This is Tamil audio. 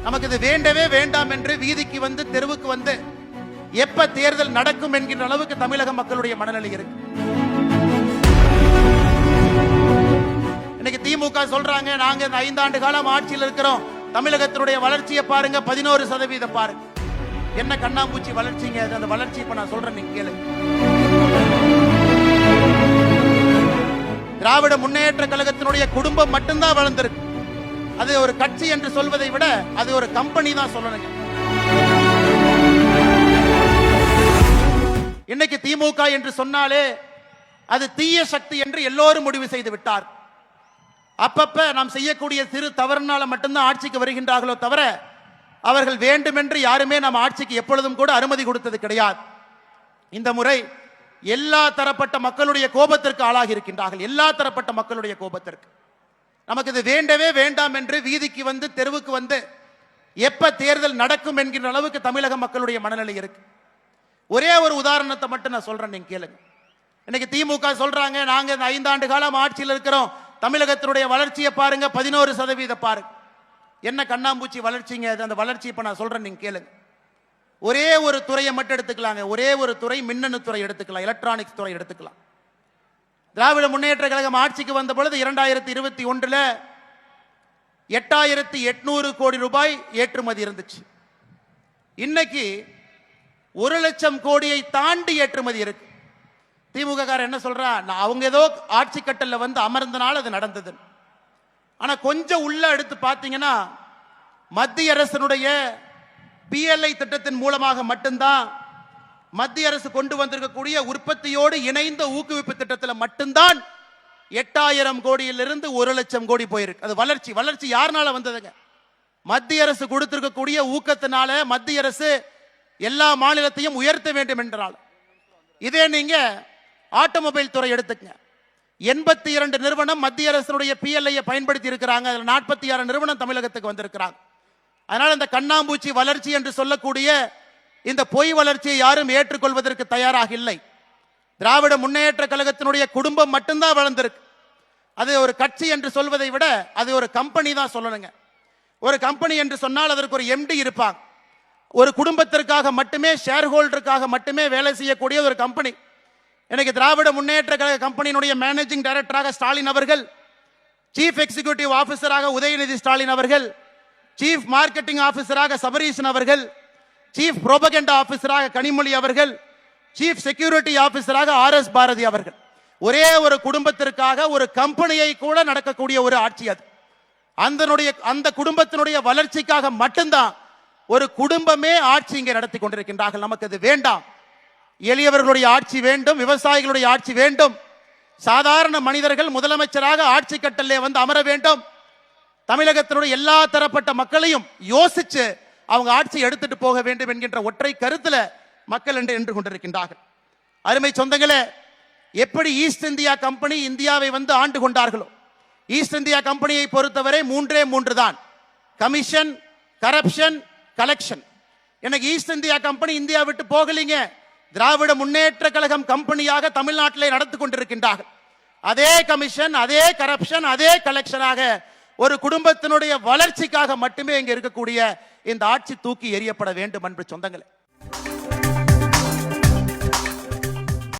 நமக்கு இது வேண்டவே வேண்டாம் என்று வீதிக்கு வந்து தெருவுக்கு வந்து எப்ப தேர்தல் நடக்கும் என்கின்ற அளவுக்கு தமிழக மக்களுடைய மனநிலை இருக்கு. இன்னைக்கு திமுக சொல்றாங்க, நாங்க இந்த 5 ஆண்டு காலம் ஆட்சியில் இருக்கிறோம், தமிழகத்தினுடைய வளர்ச்சியை பாருங்க, 11% பாருங்க. என்ன கண்ணாம்பூச்சி வளர்ச்சிங்க அந்த வளர்ச்சி? இப்ப நான் சொல்றேன், நீங்க கேளு. திராவிட முன்னேற்ற கழகத்தினுடைய குடும்பம் மட்டும்தான் வளர்ந்திருக்கு. அது ஒரு கட்சி என்று சொல்வதை விட அது ஒரு கம்பெனி தான் சொல்லணுங்க. இன்னைக்கு திமுக என்று சொன்னாலே அது தீய சக்தி என்று எல்லோரும் முடிவு செய்து விட்டார். அப்பப்ப நாம் செய்யக்கூடிய சிறு தவறுனால மட்டும்தான் ஆட்சிக்கு வருகின்றார்களோ தவிர அவர்கள் வேண்டுமென்று யாருமே நாம் ஆட்சிக்கு எப்பொழுதும் கூட அனுமதி கொடுத்தது கிடையாது. இந்த முறை எல்லா தரப்பட்ட மக்களுடைய கோபத்திற்கு ஆளாகி இருக்கின்றார்கள். எல்லா தரப்பட்ட மக்களுடைய கோபத்திற்கு. நமக்கு இது வேண்டவே வேண்டாம் என்று வீதிக்கு வந்து தெருவுக்கு வந்து எப்ப தேர்தல் நடக்கும் என்கின்ற அளவுக்கு தமிழக மக்களுடைய மனநிலை இருக்கு. ஒரே ஒரு உதாரணத்தை மட்டும் நான் சொல்றேன், நீங்க கேளுங்க. இன்னைக்கு திமுக சொல்றாங்க, நாங்க இந்த 5 ஆண்டு காலம் ஆட்சியில் இருக்கிறோம், தமிழகத்தினுடைய வளர்ச்சியை பாருங்க, 11% பாருங்க. என்ன கண்ணாம்பூச்சி வளர்ச்சிங்க அந்த வளர்ச்சி? இப்ப நான் சொல்றேன், நீங்க கேளுங்க. ஒரே ஒரு துறையை மட்டும் எடுத்துக்கலாங்க. ஒரே ஒரு துறை, மின்னணு துறை எடுத்துக்கலாம், எலக்ட்ரானிக்ஸ் துறை எடுத்துக்கலாம். திராவிட முன்னேற்ற கழகம் ஆட்சிக்கு வந்த பொழுது 2021 8,800 கோடி ரூபாய் ஏற்றுமதி இருந்துச்சு. இன்னைக்கு 1,00,000 கோடியை தாண்டி ஏற்றுமதி இருக்கு. திமுக காரன் என்ன சொல்றா, அவங்க ஏதோ ஆட்சி கட்டல்ல வந்து அமர்ந்தனால அது நடந்தது. ஆனா கொஞ்சம் உள்ள எடுத்து பார்த்தீங்கன்னா மத்திய அரசினுடைய PLI திட்டத்தின் மூலமாக மட்டும்தான், மத்திய அரசு கொண்டு வந்திருக்கக்கூடிய உற்பத்தியோடு இணைந்த ஊக்குவிப்பு திட்டத்தில் மட்டும்தான் 8,000 கோடியிலிருந்து 1,00,000 கோடி போயிருக்கு. அது வளர்ச்சி. வளர்ச்சி யாருனால வந்ததுங்க? மத்திய அரசு கொடுத்திருக்கக்கூடிய ஊக்கத்தினால, மத்திய அரசு எல்லா மாநிலத்தையும் உயர்த்த வேண்டும் என்றால். இதே நீங்க ஆட்டோமொபைல் துறை எடுத்துக்கங்க. 82 நிறுவனம் மத்திய அரசுடைய PLI பயன்படுத்தி இருக்கிறாங்க. 46 நிறுவனம் தமிழகத்துக்கு வந்திருக்கிறாங்க. அதனால இந்த கண்ணாம்பூச்சி வளர்ச்சி என்று சொல்லக்கூடிய இந்த பொய் வளர்ச்சியை யாரும் ஏற்றுக்கொள்வதற்கு தயாராக இல்லை. திராவிட முன்னேற்ற கழகத்தினுடைய குடும்பம் மட்டும்தான் வளர்ந்திருக்கு. அது ஒரு கட்சி என்று சொல்வதை விட அது ஒரு கம்பெனி தான் சொல்லணுங்க. ஒரு கம்பெனி என்று சொன்னால் அதற்கு ஒரு MD இருப்பாங்க. ஒரு குடும்பத்திற்காக மட்டுமே, ஷேர் ஹோல்டருக்காக மட்டுமே வேலை செய்யக்கூடிய ஒரு கம்பெனி. எனக்கு திராவிட முன்னேற்ற கழக கம்பெனியினுடைய மேனேஜிங் டைரக்டராக ஸ்டாலின் அவர்கள், சீஃப் எக்ஸிகியூட்டிவ் ஆபீசராக உதயநிதி ஸ்டாலின் அவர்கள், சீஃப் மார்க்கெட்டிங் ஆபீசராக சபரீசன் அவர்கள், சீஃப் புரோபகண்டா ஆபீசராக கனிமொழி அவர்கள், சீஃப் செக்யூரிட்டி ஆபீசராக RS பாரதி அவர்கள். ஒரே ஒரு குடும்பத்திற்காக ஒரு கம்பெனியை கூட நடக்கக்கூடிய ஒரு ஆட்சி அது. அந்த குடும்பத்தினுடைய வளர்ச்சிக்காக மட்டும்தான் ஒரு குடும்பமே ஆட்சி இங்கே நடத்தி கொண்டிருக்கின்றார்கள். நமக்கு அது வேண்டாம். எளியவர்களுடைய ஆட்சி வேண்டும், விவசாயிகளுடைய ஆட்சி வேண்டும், சாதாரண மனிதர்கள் முதலமைச்சராக ஆட்சி கட்டலே வந்து அமர வேண்டும். தமிழகத்தினுடைய எல்லா தரப்பட்ட மக்களையும் யோசிச்சு அவங்க ஆட்சி எடுத்துட்டு போக வேண்டும் என்கின்ற ஒற்றை கருத்துல மக்கள் என்று கொண்டிருக்கின்றார்கள். அருமை சொந்தங்களே, எப்படி ஈஸ்ட் இந்தியா கம்பெனி இந்தியாவை வந்து ஆண்டு கொண்டார்களோ, ஈஸ்ட் இந்தியா கம்பெனியை பொறுத்தவரை 3 தான்: கமிஷன், கரப்ஷன், கலெக்ஷன். எனக்கு ஈஸ்ட் இந்தியா கம்பெனி இந்தியா விட்டு போகலீங்க. திராவிட முன்னேற்ற கழகம் கம்பெனியாக தமிழ்நாட்டிலே நடத்தி கொண்டிருக்கின்றார்கள். அதே கமிஷன், அதே கரப்ஷன், அதே கலெக்ஷனாக ஒரு குடும்பத்தினுடைய வளர்ச்சிக்காக மட்டுமே இங்க இருக்கக்கூடிய இந்த ஆட்சி தூக்கி எறியப்பட வேண்டும் என்று சொந்தங்களே.